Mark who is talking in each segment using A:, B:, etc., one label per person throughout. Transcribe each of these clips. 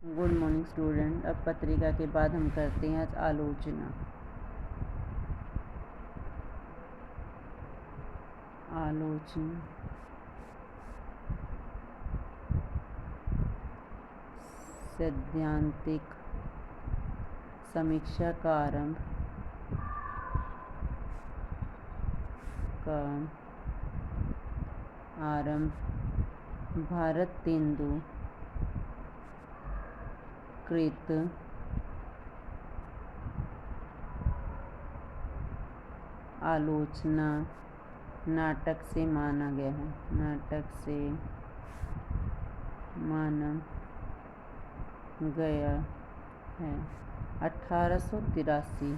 A: Good morning student. अब पत्रिका के बाद हम करते हैं आज आलोचना। सैद्धांतिक समीक्षा का आरंभ भारतेंदु कृत आलोचना नाटक से माना गया है। 1883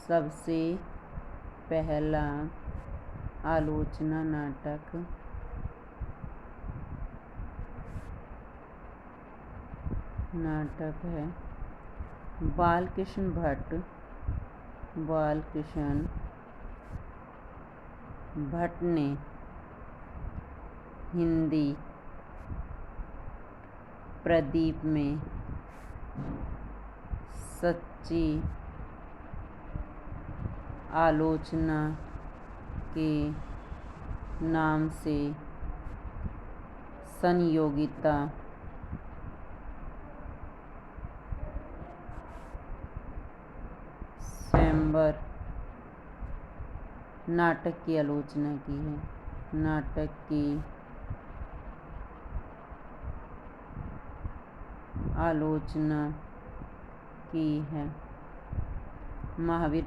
A: सबसे पहला आलोचना नाटक है। बालकृष्ण भट्ट ने हिंदी प्रदीप में सच्ची आलोचना के नाम से संयोगिता स्वयंवर नाटक की आलोचना की है। महावीर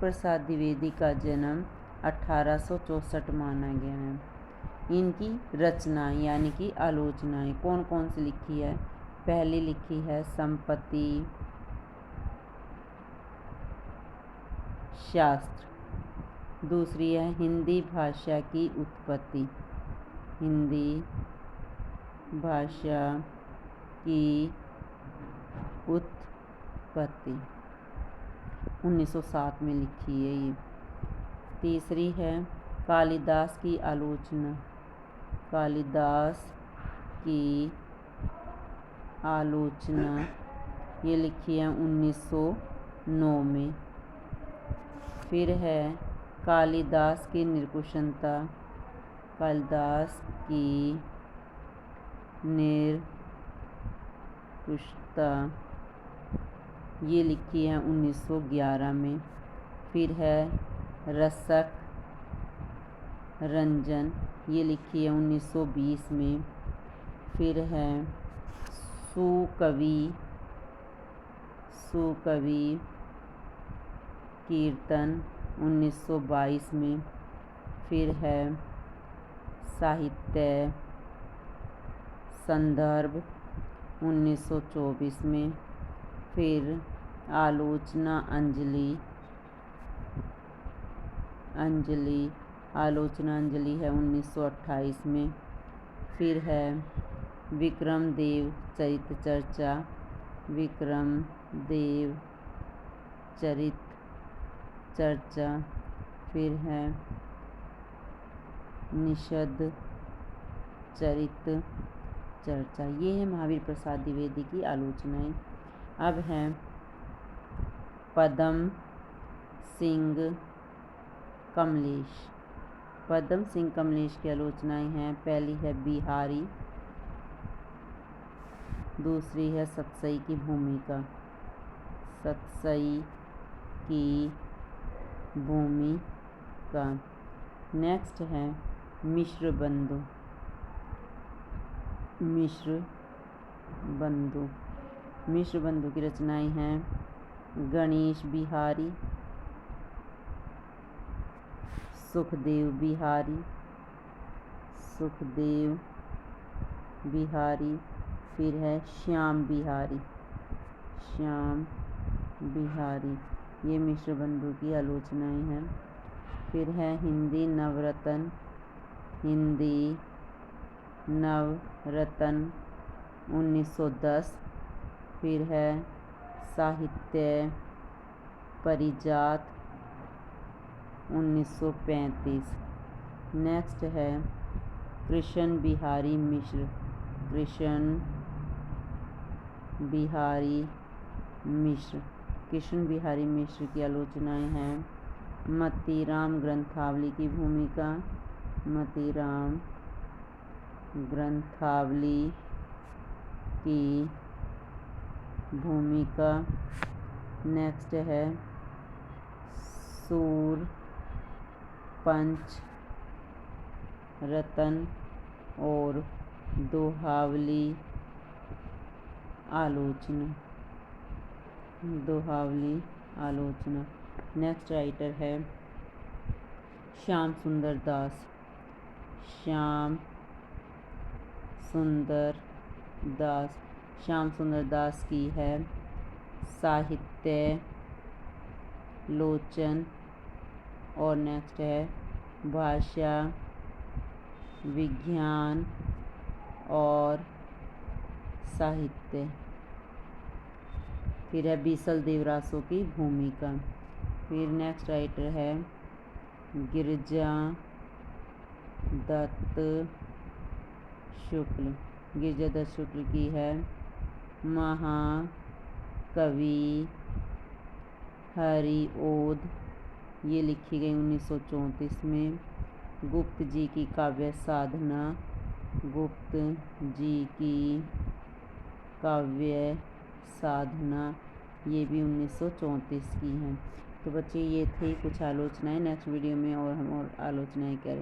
A: प्रसाद द्विवेदी का जन्म 1864 माना गया है। इनकी रचना यानी कि आलोचनाएं कौन कौन सी लिखी है? पहली लिखी है संपत्ति शास्त्र, दूसरी है हिंदी भाषा की उत्पत्ति 1907 में लिखी है ये। तीसरी है कालिदास की आलोचना ये लिखी है 1909 में। फिर है कालिदास की निरकुशलता ये लिखी है 1911 में। फिर है रसक रंजन ये लिखी है 1920 में। फिर है सुकवि कीर्तन 1922 में। फिर है साहित्य संदर्भ 1924 में। फिर आलोचना अंजलि है 1928 में। फिर है विक्रमदेव चरित चर्चा। फिर है निषद चरित चर्चा। ये है महावीर प्रसाद द्विवेदी की आलोचनाएं। अब है पदम सिंह कमलेश की आलोचनाएं हैं। पहली है बिहारी, दूसरी है सतसई की भूमिका। नेक्स्ट है मिश्र बंधु की रचनाएं हैं गणेश बिहारी, सुखदेव बिहारी। फिर है श्याम बिहारी। ये मिश्र बंधु की आलोचनाएं हैं। फिर है हिंदी नवरत्न 1910। फिर है साहित्य परिजात 1935। नेक्स्ट है कृष्ण बिहारी मिश्र। कृष्ण बिहारी मिश्र की आलोचनाएं हैं मतीराम ग्रंथावली की भूमिका। मतीराम ग्रंथावली की भूमिका। नेक्स्ट है सूर पंच रतन और दोहावली आलोचना। नेक्स्ट राइटर है श्याम सुंदर दास की है साहित्य लोचन। और नेक्स्ट है भाषा विज्ञान और साहित्य। फिर है बीसल देवरासो की भूमिका। फिर नेक्स्ट राइटर है गिरिजा दत्त शुक्ल की है महाकवि हरिओद। ये लिखी गई 1934 में। गुप्त जी की काव्य साधना ये भी 1934 की हैं। तो बच्चे ये थी कुछ आलोचनाएं। नेक्स्ट वीडियो में और हम और आलोचनाएं करेंगे।